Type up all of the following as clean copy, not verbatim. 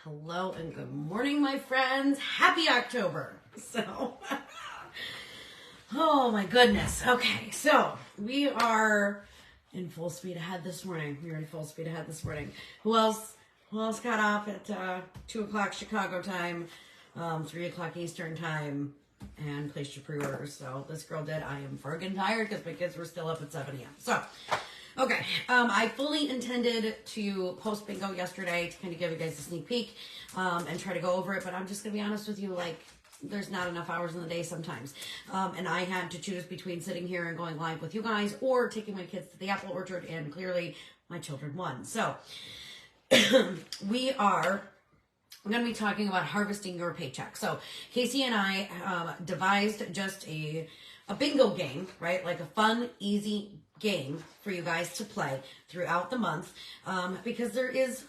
Hello and good morning, my friends. Happy October. Oh my goodness. Okay, so we are in full speed ahead this morning. Who else got off at 2 o'clock Chicago time, 3 o'clock Eastern time, and placed your pre-orders? So this girl did. I am friggin' tired because my kids were still up at 7 a.m. So, okay, I fully intended to post bingo yesterday to kind of give you guys a sneak peek and try to go over it, but I'm just going to be honest with you, like, there's not enough hours in the day sometimes. And I had to choose between sitting here and going live with you guys or taking my kids to the apple orchard, and clearly my children won. So we are going to be talking about harvesting your paycheck. So Casey and I devised just a bingo game, right? Like a fun, easy game for you guys to play throughout the month, because there is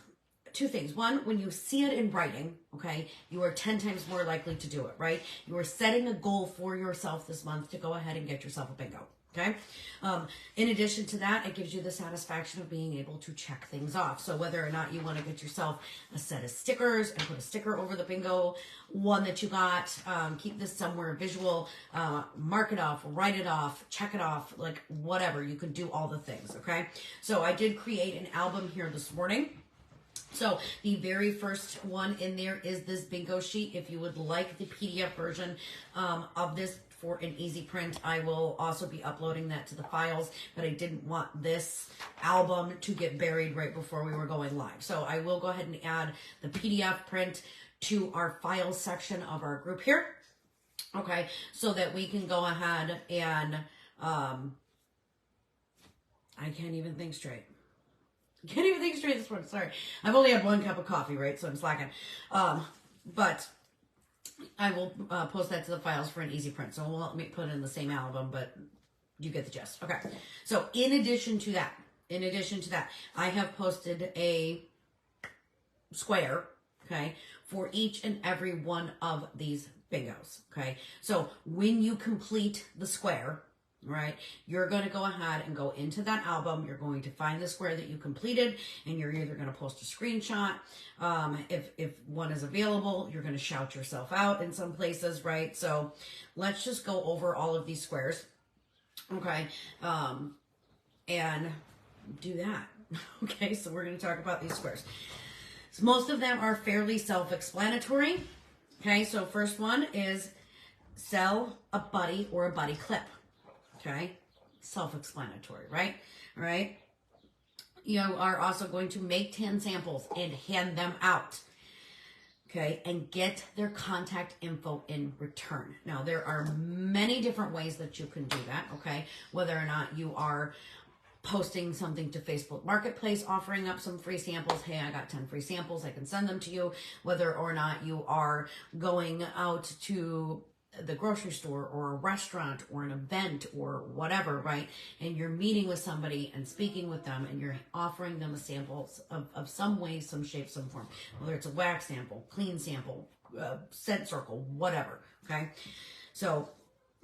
two things. One, when you see it in writing, okay, you are 10 times more likely to do it, right? You are setting a goal for yourself this month to go ahead and get yourself a bingo, okay? In addition to that, it gives you the satisfaction of being able to check things off. So whether or not you want to get yourself a set of stickers and put a sticker over the bingo one that you got, keep this somewhere visual, mark it off, write it off, check it off, like whatever. You can do all the things, okay? So I did create an album here this morning. So the very first one in there is this bingo sheet. If you would like the PDF version of this for an easy print, I will also be uploading that to the files, but I didn't want this album to get buried right before we were going live. So I will go ahead and add the PDF print to our files section of our group here, okay, so that we can go ahead and, I can't even think straight. Can't even think straight this morning. Sorry. I've only had 1 cup of coffee, right? So I'm slacking. But I will post that to the files for an easy print. So we'll put it in the same album, but you get the gist. Okay. So in addition to that, I have posted a square, okay, for each and every one of these bingos, okay? So when you complete the square, right, you're going to go ahead and go into that album. You're going to find the square that you completed, and you're either going to post a screenshot. If one is available, you're going to shout yourself out in some places, right? So let's just go over all of these squares, okay, and do that. Okay, so we're going to talk about these squares. So most of them are fairly self-explanatory. Okay, so first one is sell a buddy or a buddy clip. Okay, self-explanatory, right? All right. You are also going to make 10 samples and hand them out. Okay, and get their contact info in return. Now, there are many different ways that you can do that, okay? Whether or not you are posting something to Facebook Marketplace, offering up some free samples. Hey, I got 10 free samples. I can send them to you. Whether or not you are going out to the grocery store or a restaurant or an event or whatever, right? And you're meeting with somebody and speaking with them, and you're offering them a sample of some way, some shape, some form. Whether it's a wax sample, clean sample, scent circle, whatever, okay? So,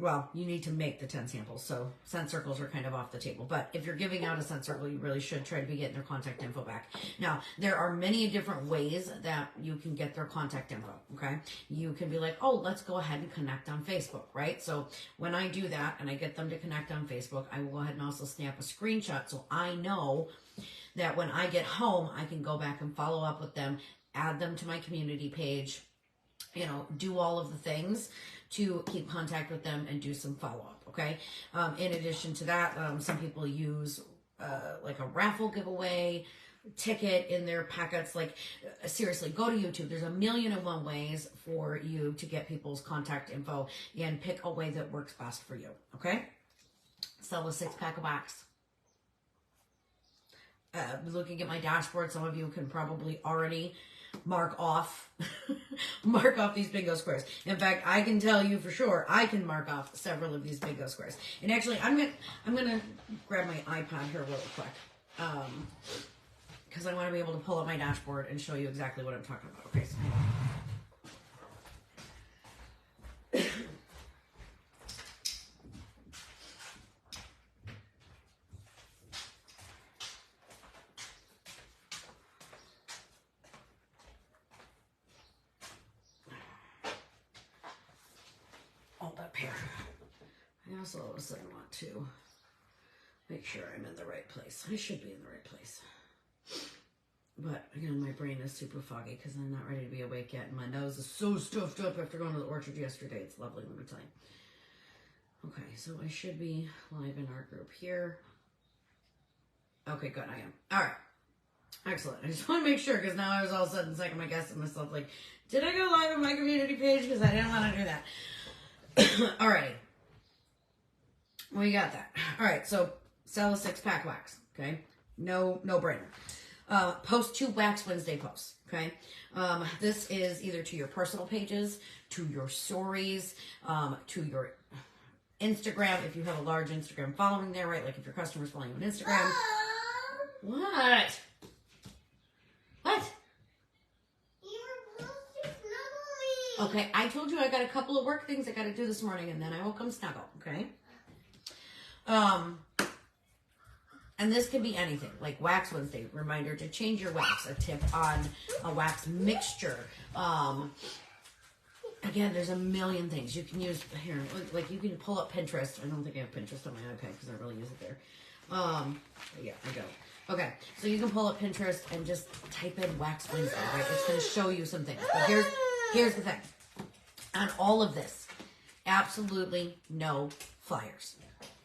well, you need to make the 10 samples, so scent circles are kind of off the table. But if you're giving out a scent circle, you really should try to be getting their contact info back. Now, there are many different ways that you can get their contact info, okay? You can be like, oh, let's go ahead and connect on Facebook, right? So when I do that and I get them to connect on Facebook, I will go ahead and also snap a screenshot so I know that when I get home, I can go back and follow up with them, add them to my community page, you know, do all of the things to keep contact with them and do some follow-up, okay? In addition to that, some people use like a raffle giveaway ticket in their packets. Like, seriously, go to YouTube. There's 1,000,001 ways for you to get people's contact info, and pick a way that works best for you, okay? Sell a 6-pack of wax. Looking at my dashboard, some of you can probably already mark off these bingo squares. In fact, I can tell you for sure I can mark off several of these bingo squares. And actually, I'm gonna grab my iPad here really quick, because I want to be able to pull up my dashboard and show you exactly what I'm talking about. Okay, so here. I also all of a sudden want to make sure I'm in the right place. I should be in the right place. But again, my brain is super foggy because I'm not ready to be awake yet. And my nose is so stuffed up after going to the orchard yesterday. It's lovely, let me tell you. Okay, so I should be live in our group here. Okay, good, I am. All right. Excellent. I just want to make sure because now I was all of a sudden second guessing myself like, did I go live on my community page? Because I didn't want to do that. Alrighty. We got that. Alright, so sell a 6-pack wax. Okay? No brainer. Post 2 Wax Wednesday posts. Okay? This is either to your personal pages, to your stories, to your Instagram, if you have a large Instagram following there, right? Like if your customers following you on Instagram. What? What? Okay, I told you I got a couple of work things I got to do this morning, and then I will come snuggle, okay? And this could be anything, like Wax Wednesday, reminder to change your wax, a tip on a wax mixture. Again, there's a million things you can use here. Like you can pull up Pinterest. I don't think I have Pinterest on my iPad because I really use it there. Yeah, I go. Okay, so you can pull up Pinterest and just type in Wax Wednesday, right? It's going to show you some things. But here's the thing. On all of this, absolutely no flyers.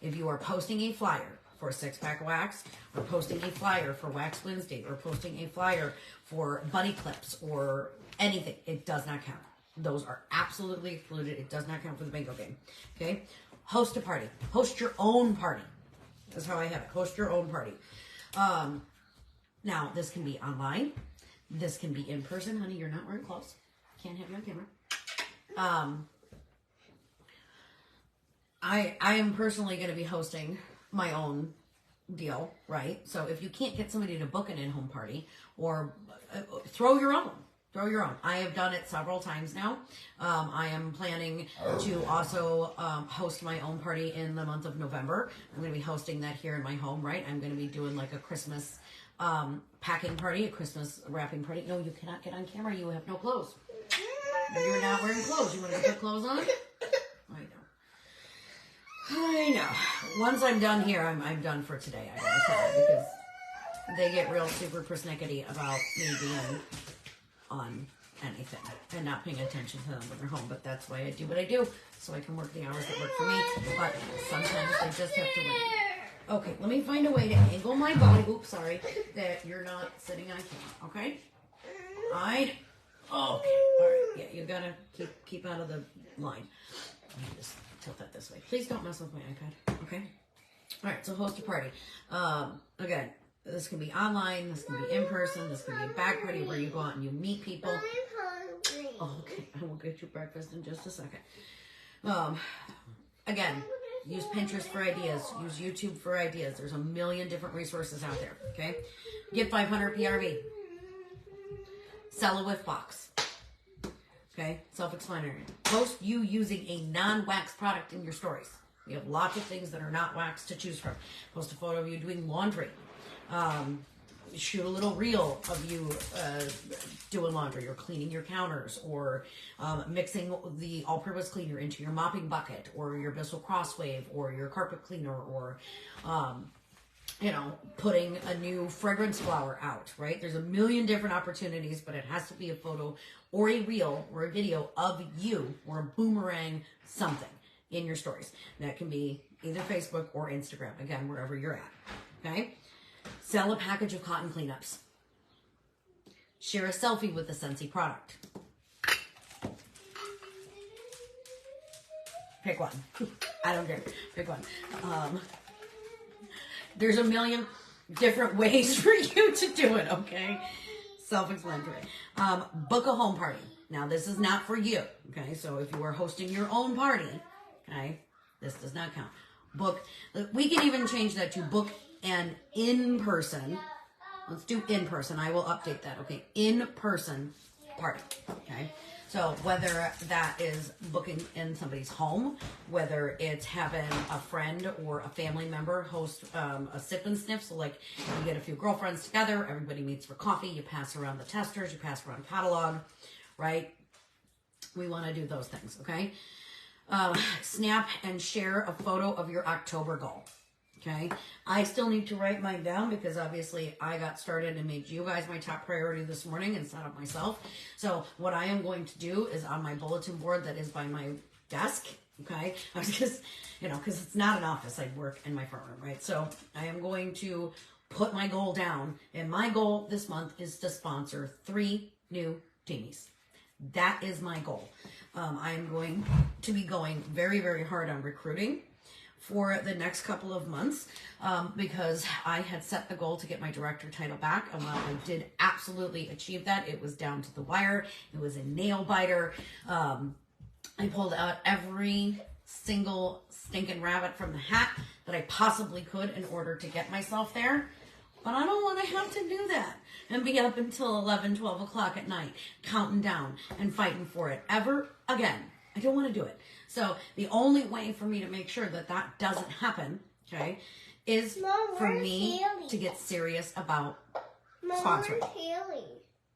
If you are posting a flyer for a 6-pack of wax, or posting a flyer for Wax Wednesday, or posting a flyer for bunny clips, or anything, it does not count. Those are absolutely excluded. It does not count for the bingo game. Okay? Host a party. Host your own party. That's how I have it. Host your own party. Now, this can be online. This can be in person. Honey, you're not wearing clothes. Can't have you on camera. I am personally going to be hosting my own deal, right? So if you can't get somebody to book an in-home party, or throw your own. Throw your own. I have done it several times now. I am planning to also host my own party in the month of November. I'm going to be hosting that here in my home, right? I'm going to be doing like a Christmas packing party, a Christmas wrapping party. No, you cannot get on camera. You have no clothes. You're not wearing clothes. You want to put clothes on? I know. Once I'm done here, I'm done for today, I gotta tell you, because they get real super persnickety about me being on anything and not paying attention to them when they're home. But that's why I do what I do, so I can work the hours that work for me. But sometimes they just have to wait. Okay, let me find a way to angle my body. Oops, sorry, that you're not sitting on camera. Okay. Okay. All right. Yeah, you gotta keep out of the line. Let me just tilt that this way. Please don't mess with my iPad. Okay. All right. So host a party. Again, this can be online. This can be in person. This can be a bag party where you go out and you meet people. Oh, okay. I will get you breakfast in just a second. Again, use Pinterest for ideas. Use YouTube for ideas. There's a million different resources out there. Okay. Get 500 PRV. Sell a whiff box. Okay, self-explanatory. Post you using a non-wax product in your stories. We have lots of things that are not wax to choose from. Post a photo of you doing laundry. Shoot a little reel of you doing laundry, or cleaning your counters, or mixing the all-purpose cleaner into your mopping bucket, or your Bissell Crosswave, or your carpet cleaner, or putting a new fragrance flower out, right? There's a million different opportunities, but it has to be a photo or a reel or a video of you, or a boomerang something in your stories. That can be either Facebook or Instagram, again, wherever you're at, okay? Sell a package of cotton cleanups. Share a selfie with the Scentsy product. Pick one. I don't care. Pick one. There's a million different ways for you to do it, okay? Self-explanatory. Book a home party. Now, this is not for you, okay? So if you are hosting your own party, okay, this does not count. We can even change that to book an in-person. Let's do in-person. I will update that, okay? In-person party, okay? So whether that is booking in somebody's home, whether it's having a friend or a family member host a sip and sniff, so like you get a few girlfriends together, everybody meets for coffee, you pass around the testers, you pass around a catalog, right? We want to do those things, okay? snap and share a photo of your October goal. Okay. I still need to write mine down because obviously I got started and made you guys my top priority this morning and set up myself. So what I am going to do is on my bulletin board that is by my desk. Okay. Because, because it's not an office. I work in my front room, right? So I am going to put my goal down, and my goal this month is to sponsor 3 new teamies. That is my goal. I am going to be going very, very hard on recruiting for the next couple of months because I had set the goal to get my director title back, and while I did absolutely achieve that, it was down to the wire. It was a nail biter. I pulled out every single stinking rabbit from the hat that I possibly could in order to get myself there. But I don't want to have to do that and be up until 11, 12 o'clock at night, counting down and fighting for it ever again. I don't want to do it. So the only way for me to make sure that that doesn't happen, okay, is for me to get serious about sponsoring. Where's Haley?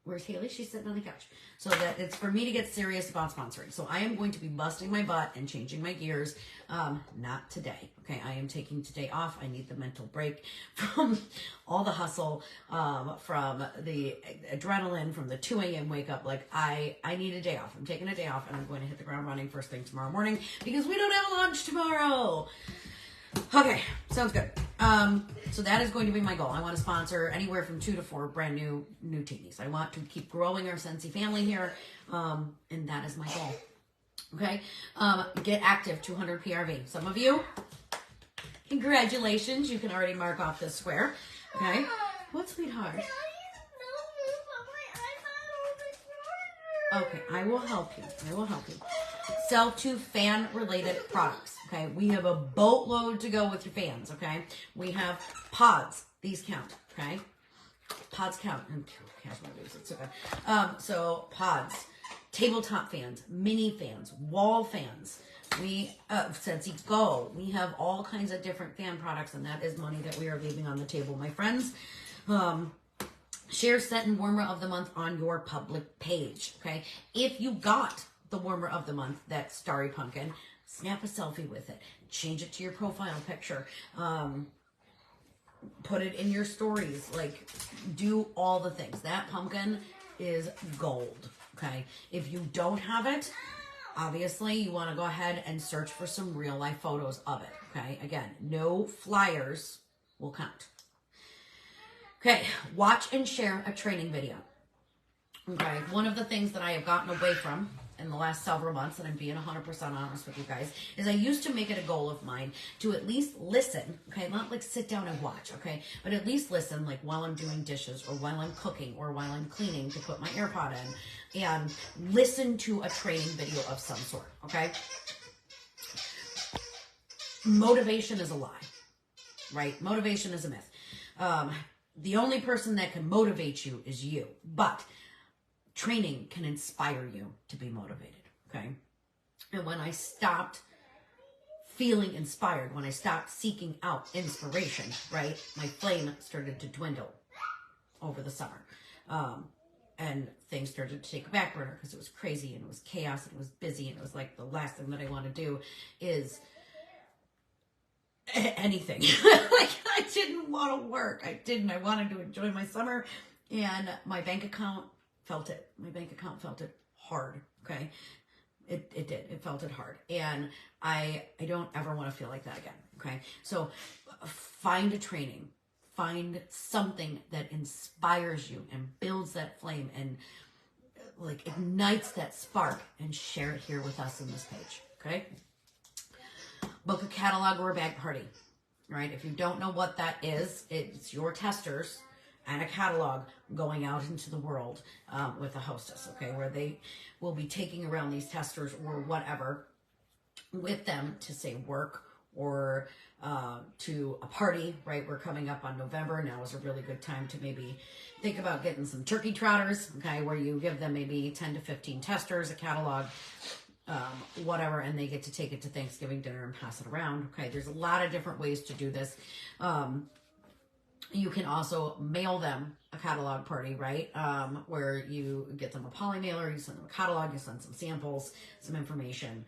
Where's Haley? She's sitting on the couch. So that it's for me to get serious about sponsoring. So I am going to be busting my butt and changing my gears. Not today. Okay, I am taking today off. I need the mental break from all the hustle, from the adrenaline, from the 2 a.m. wake up. Like I need a day off. I'm taking a day off, and I'm going to hit the ground running first thing tomorrow morning because we don't have lunch tomorrow. Okay, sounds good. So that is going to be my goal. I want to sponsor anywhere from 2 to 4 brand new teenies. I want to keep growing our Scentsy family here, and that is my goal. Okay, get active, 200 PRV. Some of you, congratulations, you can already mark off this square. Okay, what, sweetheart? Okay, I will help you. I will help you. Sell to fan-related products. Okay, we have a boatload to go with your fans. Okay, we have pods. These count. Okay, pods count. It's okay. So pods, tabletop fans, mini fans, wall fans. We Scentsy Go. We have all kinds of different fan products, and that is money that we are leaving on the table, my friends. Share scent and warmer of the month on your public page. Okay, if you got the warmer of the month, that Starry Pumpkin, snap a selfie with it. Change it to your profile picture. Put it in your stories. Like, do all the things. That pumpkin is gold. Okay, if you don't have it, obviously you want to go ahead and search for some real life photos of it. Okay, again, no flyers will count. Okay, watch and share a training video. Okay, one of the things that I have gotten away from in the last several months, and I'm being 100% honest with you guys, is I used to make it a goal of mine to at least listen, okay, not like sit down and watch, okay, but at least listen, like while I'm doing dishes or while I'm cooking or while I'm cleaning, to put my AirPod in and listen to a training video of some sort, okay? Motivation is a lie, right? Motivation is a myth. The only person that can motivate you is you, but training can inspire you to be motivated, okay? And when I stopped feeling inspired, when I stopped seeking out inspiration, right, my flame started to dwindle over the summer. And things started to take a back burner because it was crazy and it was chaos and it was busy and it was like the last thing that I want to do is anything. Like, I didn't want to work. I wanted to enjoy my summer, and my bank account felt it. My bank account felt it hard, okay? It did. It felt it hard. And I don't ever want to feel like that again, okay? So find a training. Find something that inspires you and builds that flame and like ignites that spark, and share it here with us in this page, okay? Book a catalog or a bag party, right? If you don't know what that is, it's your testers and a catalog going out into the world with a hostess, okay, where they will be taking around these testers or whatever with them to, say, work or to a party, right? We're coming up on November. Now is a really good time to maybe think about getting some turkey trotters, okay, where you give them maybe 10 to 15 testers, a catalog, whatever, and they get to take it to Thanksgiving dinner and pass it around, okay? There's a lot of different ways to do this. You can also mail them a catalog party, right? Where you get them a poly mailer, you send them a catalog, you send some samples, some information,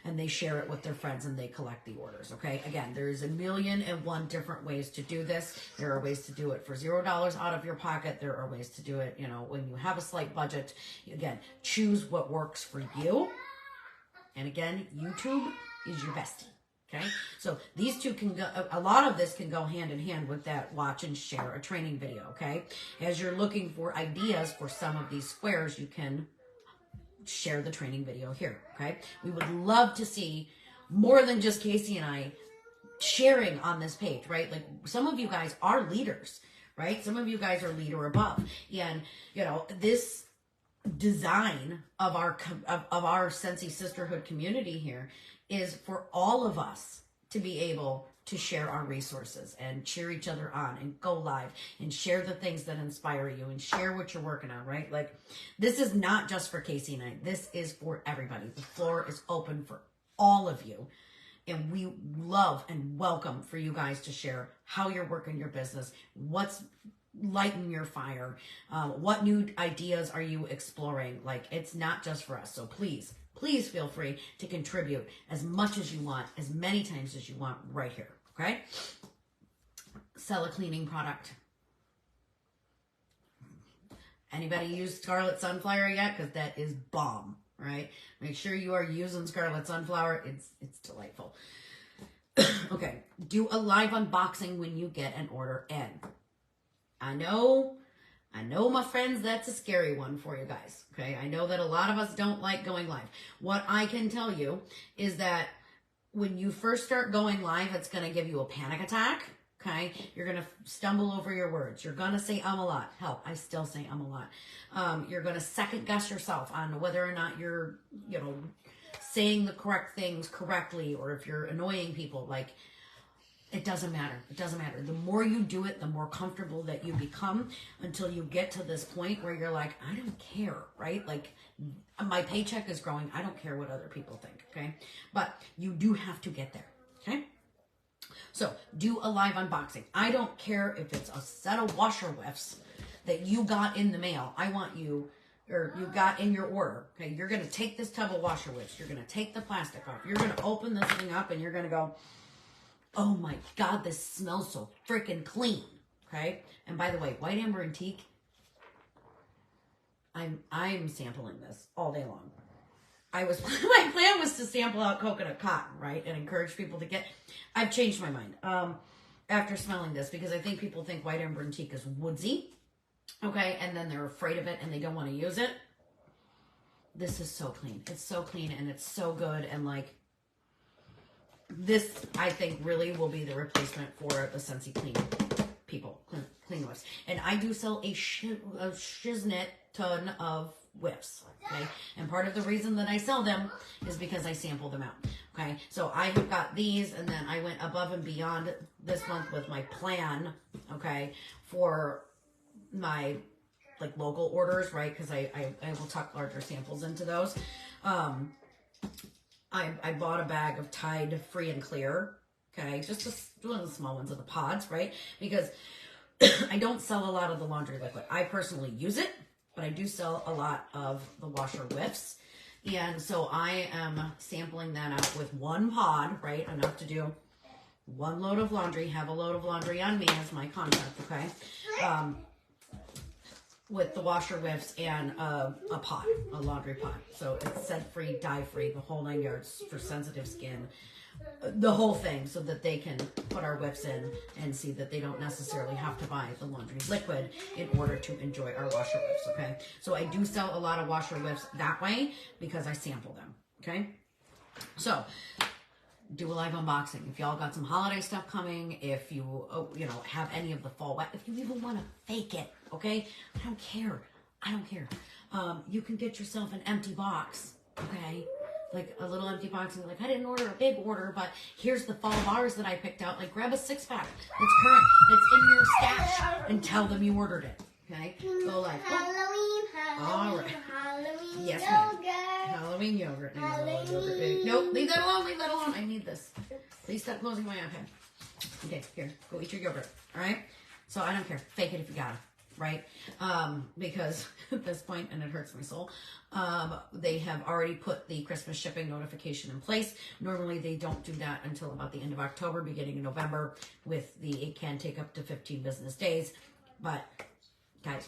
and they share it with their friends and they collect the orders, okay? Again, there's 1,000,001 different ways to do this. There are ways to do it for $0 out of your pocket. There are ways to do it, you know, when you have a slight budget. Again, choose what works for you. And again, YouTube is your bestie. Okay, so these two can go, a lot of this can go hand in hand with that watch and share a training video, okay? As you're looking for ideas for some of these squares, you can share the training video here, okay? We would love to see more than just Casey and I sharing on this page, right? Like some of you guys are leaders, right? Some of you guys are leader above. And, you know, this design of our Scentsy Sisterhood community here is for all of us to be able to share our resources and cheer each other on and go live and share the things that inspire you and share what you're working on, right? Like this is not just for Casey and I. This is for everybody. The floor is open for all of you. And we love and welcome for you guys to share how you're working your business, what's lighting your fire, what new ideas are you exploring. Like it's not just for us. So please feel free to contribute as much as you want, as many times as you want right here, okay? Sell a cleaning product. Anybody use Scarlet Sunflower yet? Because that is bomb, right? Make sure you are using Scarlet Sunflower. It's delightful. Okay, do a live unboxing when you get an order in. I know, my friends, that's a scary one for you guys, okay? I know that a lot of us don't like going live. What I can tell you is that when you first start going live, it's going to give you a panic attack, okay? You're going to stumble over your words. You're going to say a lot. Hell, I still say a lot. You're going to second guess yourself on whether or not you're, you know, saying the correct things correctly or if you're annoying people. Like, it doesn't matter. It doesn't matter. The more you do it, the more comfortable that you become until you get to this point where you're like, I don't care, right? Like my paycheck is growing. I don't care what other people think, okay? But you do have to get there, okay? So do a live unboxing. I don't care if it's a set of washer whiffs that you got in the mail. I want you, or you got in your order, okay? You're going to take this tub of washer whiffs. You're going to take the plastic off. You're going to open this thing up and you're going to go, oh my God, this smells so freaking clean, okay? And by the way, white amber antique, I'm sampling this all day long. My plan was to sample out coconut cotton, right? And encourage people to get, I've changed my mind after smelling this because I think people think white amber antique is woodsy, okay? And then they're afraid of it and they don't want to use it. This is so clean. It's so clean and it's so good and like, this, I think, really will be the replacement for the Scentsy Clean people, clean whiffs. And I do sell a shiznit ton of whiffs, okay? And part of the reason that I sell them is because I sample them out, okay? So I have got these, and then I went above and beyond this month with my plan, okay, for my, like, local orders, right? Because I will tuck larger samples into those. I bought a bag of Tide Free and Clear, okay? Just one of the small ones of the pods, right? Because I don't sell a lot of the laundry liquid. I personally use it, but I do sell a lot of the washer whiffs. And so I am sampling that out with one pod, right? Enough to do one load of laundry, have a load of laundry on me as my concept, okay? With the washer whiffs and a pot, a laundry pot. So it's scent-free, dye-free, the whole 9 yards for sensitive skin, the whole thing, so that they can put our whiffs in and see that they don't necessarily have to buy the laundry liquid in order to enjoy our washer whiffs, okay? So I do sell a lot of washer whiffs that way because I sample them, okay? So do a live unboxing. If y'all got some holiday stuff coming, if you, you know, have any of the fall, if you even want to fake it, okay? I don't care. I don't care. You can get yourself an empty box, okay? Like a little empty box and like, I didn't order a big order, but here's the fall bars that I picked out. Like grab a 6-pack that's current, that's in your stash, and tell them you ordered it, okay? Go like, oh. All right. Halloween yes, yogurt. Halloween yogurt. Halloween Yogurt. Nope, leave that alone, leave that alone. I need this. Please stop closing my iPad. Okay, here, go eat your yogurt, all right? So I don't care. Fake it if you got it, right? Because at this point, and it hurts my soul, they have already put the Christmas shipping notification in place. Normally, they don't do that until about the end of October, beginning of November, with it can take up to 15 business days. But guys,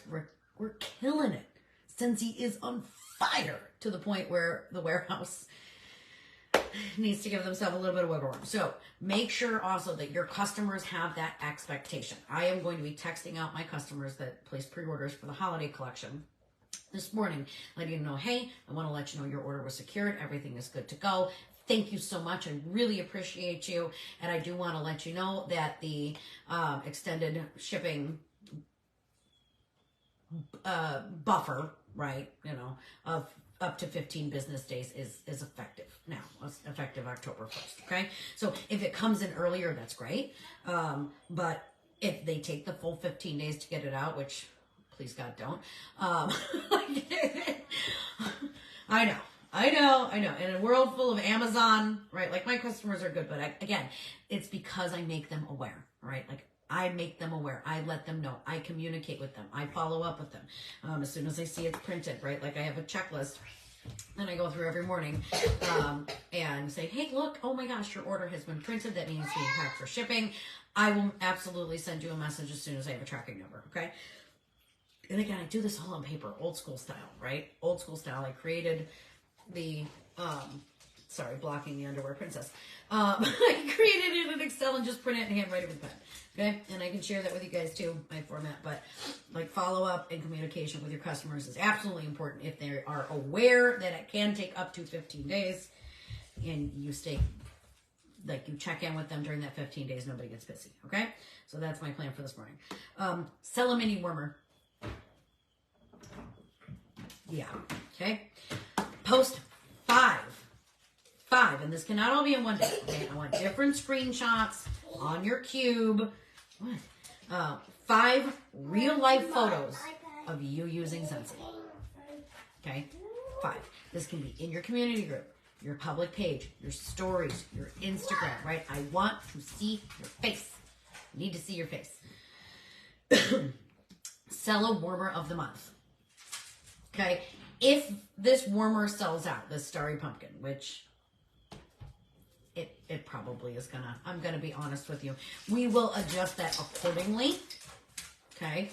we're killing it. Scentsy is on fire to the point where the warehouse needs to give themselves a little bit of wiggle room. So make sure also that your customers have that expectation. I am going to be texting out my customers that place pre-orders for the holiday collection this morning, letting you know, hey, I want to let you know your order was secured. Everything is good to go. Thank you so much. I really appreciate you. And I do want to let you know that the extended shipping buffer, right, of up to 15 business days is effective now. It's effective October 1st, okay? So if it comes in earlier, that's great. But if they take the full 15 days to get it out, which please God don't. I know. In a world full of Amazon, right? Like my customers are good, but again, it's because I make them aware, right? Like I make them aware. I let them know. I communicate with them. I follow up with them. As soon as I see it's printed, right? Like I have a checklist and I go through every morning and say, hey, look, oh my gosh, your order has been printed. That means being packed for shipping. I will absolutely send you a message as soon as I have a tracking number, okay? And again, I do this all on paper, old school style, right? Old school style. I created the, sorry, blocking the underwear princess. I created it in Excel and just print it and handwrite it with pen. Okay, and I can share that with you guys too, my format. But like follow up and communication with your customers is absolutely important if they are aware that it can take up to 15 days, and you stay like you check in with them during that 15 days. Nobody gets pissy. Okay, so that's my plan for this morning. Sell a mini warmer. Yeah. Okay. Post 5, and this cannot all be in one day. Okay, I want different screenshots on your cube. What? 5 real life photos of you using Scentsy. Okay, 5. This can be in your community group, your public page, your stories, your Instagram. Right? I want to see your face. I need to see your face. Sell a warmer of the month. Okay, if this warmer sells out, this Starry Pumpkin, which it probably is gonna, I'm gonna be honest with you, we will adjust that accordingly, okay?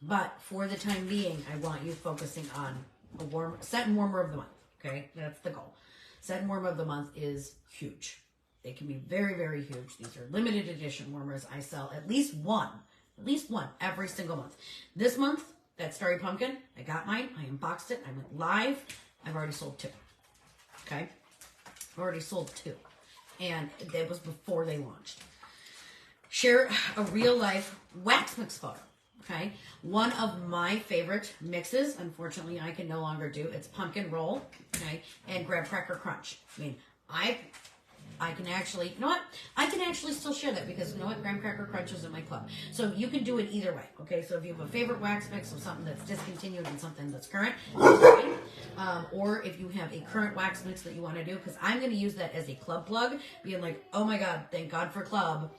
But for the time being, I want you focusing on a scent and warmer of the month, okay? That's the goal. Scent and warmer of the month is huge. They can be very, very huge. These are limited edition warmers. I sell at least one every single month. This month, that Starry Pumpkin, I got mine. I unboxed it. I went live. I've already sold 2. Okay? I've already sold 2. And that was before they launched. Share a real life wax mix photo. Okay? One of my favorite mixes, unfortunately, I can no longer do. It's pumpkin roll, okay, and graham cracker crunch. I mean, I can actually, you know what? I can actually still share that because, you know what? Graham Cracker Crunch is in my club. So you can do it either way, okay? So if you have a favorite wax mix of something that's discontinued and something that's current, or if you have a current wax mix that you want to do, because I'm going to use that as a club plug, being like, oh my God, thank God for club.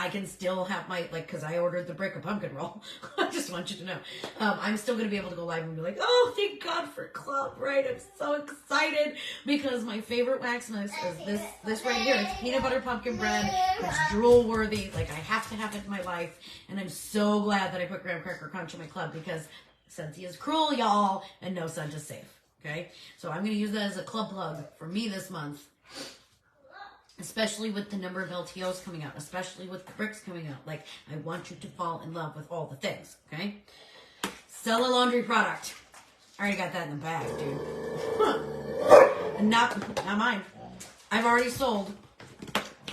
I can still have my, like, because I ordered the brick of pumpkin roll. I just want you to know. I'm still going to be able to go live and be like, oh, thank God for club, right? I'm so excited because my favorite wax mix is this right here. It's peanut butter pumpkin bread. It's drool worthy. Like, I have to have it in my life. And I'm so glad that I put Graham Cracker Crunch in my club because Scentsy is cruel, y'all, and no scent is safe. Okay? So I'm going to use that as a club plug for me this month. Especially with the number of LTOs coming out, especially with the bricks coming out. Like, I want you to fall in love with all the things, okay? Sell a laundry product. I already got that in the bag, dude. And not mine. I've already sold,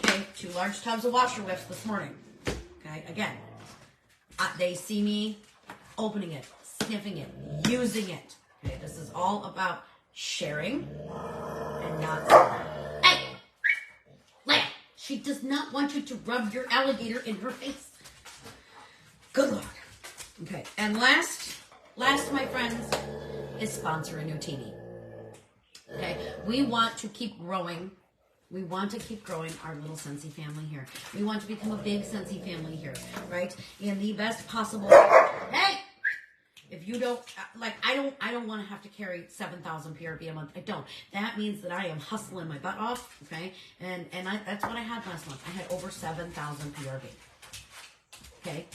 okay, 2 large tubs of washer whiffs this morning. Okay, again, they see me opening it, sniffing it, using it. Okay, this is all about sharing and not selling. She does not want you to rub your alligator in her face. Good Lord. Okay, and last, my friends, is sponsor a new TV. Okay, we want to keep growing We want to keep growing our little Scentsy family here. We want to become a big Scentsy family here, right? In the best possible. Hey, if you don't I don't want to have to carry 7,000 PRV a month. I don't. That means that I am hustling my butt off, okay? And that's what I had last month. I had over 7,000 PRV. Okay,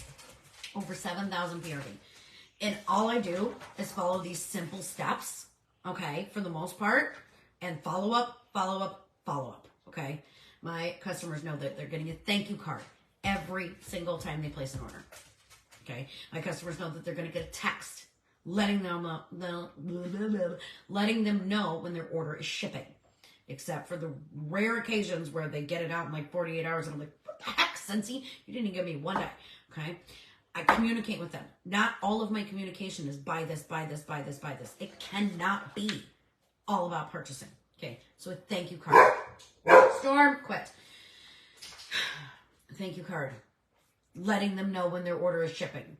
over 7,000 PRV, and all I do is follow these simple steps. Okay, for the most part, and follow up, follow up, follow up. Okay, my customers know that they're getting a thank you card every single time they place an order. Okay, my customers know that they're going to get a text letting them know when their order is shipping, except for the rare occasions where they get it out in like 48 hours, and I'm like, what the heck, Scentsy? You didn't even give me one day. Okay, I communicate with them. Not all of my communication is buy this, buy this, buy this, buy this. It cannot be all about purchasing. Okay, so a thank you card. Storm, quit. Thank you card. Letting them know when their order is shipping.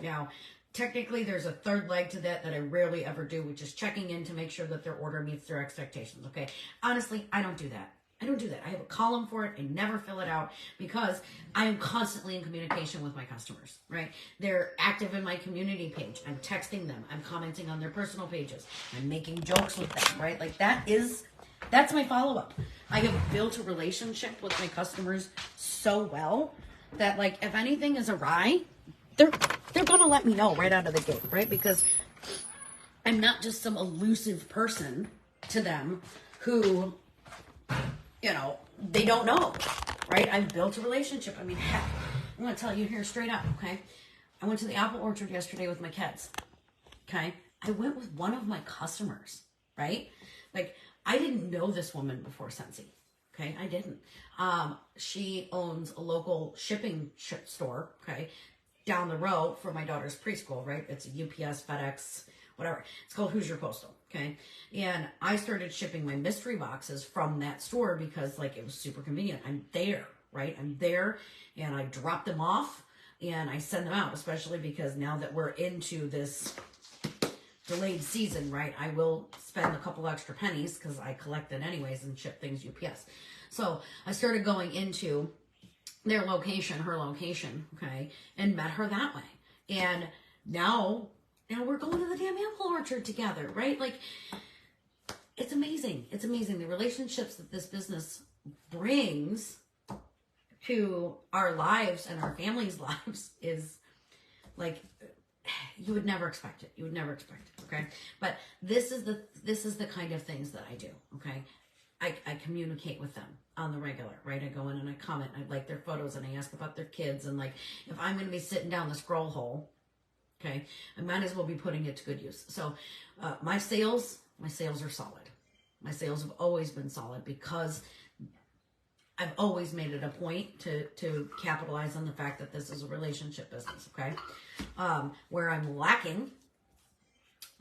Now, technically, there's a third leg to that I rarely ever do, which is checking in to make sure that their order meets their expectations. Okay, honestly, I don't do that. I don't do that. I have a column for it. I never fill it out because I am constantly in communication with my customers, right? They're active in my community page. I'm texting them. I'm commenting on their personal pages. I'm making jokes with them, right? Like that's my follow-up. I have built a relationship with my customers so well that, like, if anything is awry, they're going to let me know right out of the gate, right? Because I'm not just some elusive person to them who, they don't know, right? I've built a relationship. I mean, heck, I'm going to tell you here straight up, okay? I went to the apple orchard yesterday with my kids, okay? I went with one of my customers, right? Like, I didn't know this woman before Scentsy, okay? I didn't. She owns a local shipping store, okay, down the road from my daughter's preschool, right? It's a UPS, FedEx, whatever. It's called Hoosier Postal, okay? And I started shipping my mystery boxes from that store because, like, it was super convenient. I'm there, right? I'm there, and I drop them off, and I send them out, especially because now that we're into this delayed season, right, I will spend a couple extra pennies because I collect it anyways and ship things UPS. So I started going into their location, her location, okay, and met her that way. And now we're going to the damn apple orchard together, right? Like, it's amazing. It's amazing. The relationships that this business brings to our lives and our families' lives is like, you would never expect it. You would never expect it, okay? But this is the kind of things that I do, okay? I communicate with them on the regular, right? I go in and I comment, I like their photos, and I ask about their kids, and, like, if I'm going to be sitting down the scroll hole, okay, I might as well be putting it to good use. So my sales are solid. My sales have always been solid because I've always made it a point to capitalize on the fact that this is a relationship business, okay? Where I'm lacking,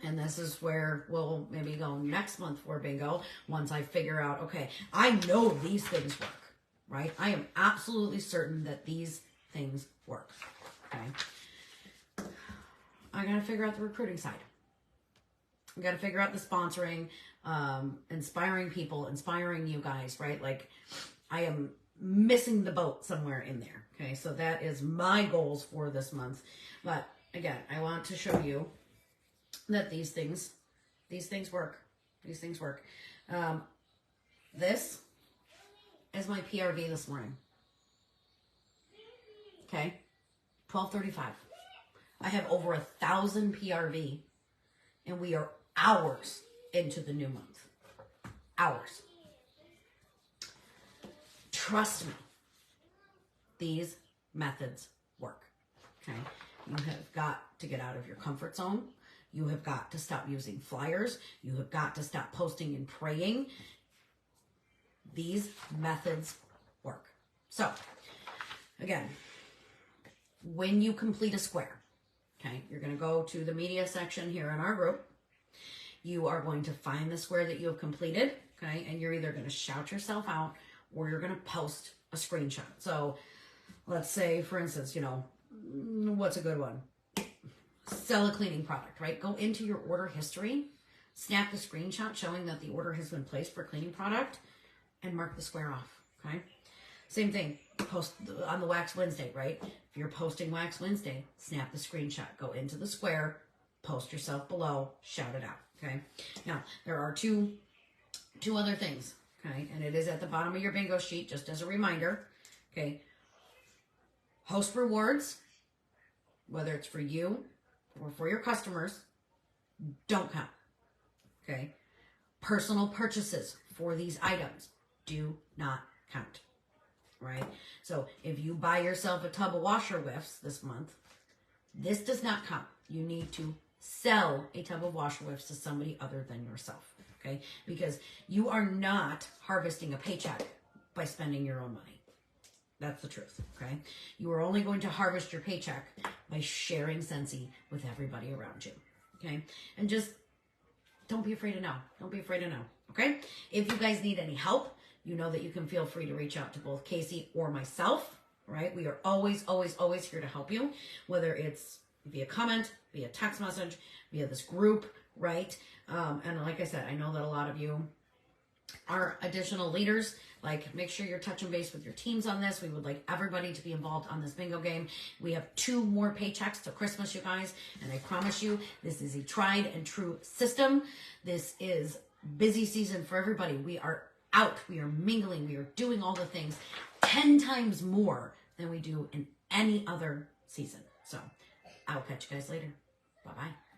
and this is where we'll maybe go next month for bingo, once I figure out, okay, I know these things work, right? I am absolutely certain that these things work, okay? I got to figure out the recruiting side. I got to figure out the sponsoring, inspiring people, inspiring you guys, right? Like, I am missing the boat somewhere in there. Okay, so that is my goals for this month. But again, I want to show you that these things work. These things work. This is my PRV this morning. Okay, 12:35. I have over 1,000 PRV, and we are hours into the new month. Hours. Trust me, these methods work, okay? You have got to get out of your comfort zone. You have got to stop using flyers. You have got to stop posting and praying. These methods work. So, again, when you complete a square, okay, you're going to go to the media section here in our group. You are going to find the square that you have completed, okay, and you're either going to shout yourself out or you're going to post a screenshot. So let's say, for instance, what's a good one? Sell a cleaning product, right? Go into your order history, snap the screenshot showing that the order has been placed for cleaning product, and mark the square off, okay? Same thing, post on the Wax Wednesday, right? If you're posting Wax Wednesday, snap the screenshot, go into the square, post yourself below, shout it out, okay? Now, there are two other things, okay? And it is at the bottom of your bingo sheet, just as a reminder, okay? Host rewards, whether it's for you or for your customers, don't count, okay? Personal purchases for these items do not count, right? So if you buy yourself a tub of washer whiffs this month, this does not count. You need to sell a tub of washer whiffs to somebody other than yourself, okay? Because you are not harvesting a paycheck by spending your own money. That's the truth, okay? You are only going to harvest your paycheck by sharing Scentsy with everybody around you, okay? And just don't be afraid to know. Don't be afraid to know, okay? If you guys need any help, you know that you can feel free to reach out to both Casey or myself, right? We are always, always, always here to help you, whether it's via comment, via text message, via this group, right? And like I said, I know that a lot of you are additional leaders. Like, make sure you're touching base with your teams on this. We would like everybody to be involved on this bingo game. We have 2 more paychecks to Christmas, you guys. And I promise you, this is a tried and true system. This is busy season for everybody. We are out. We are mingling. We are doing all the things 10 times more than we do in any other season. So I will catch you guys later. Bye-bye.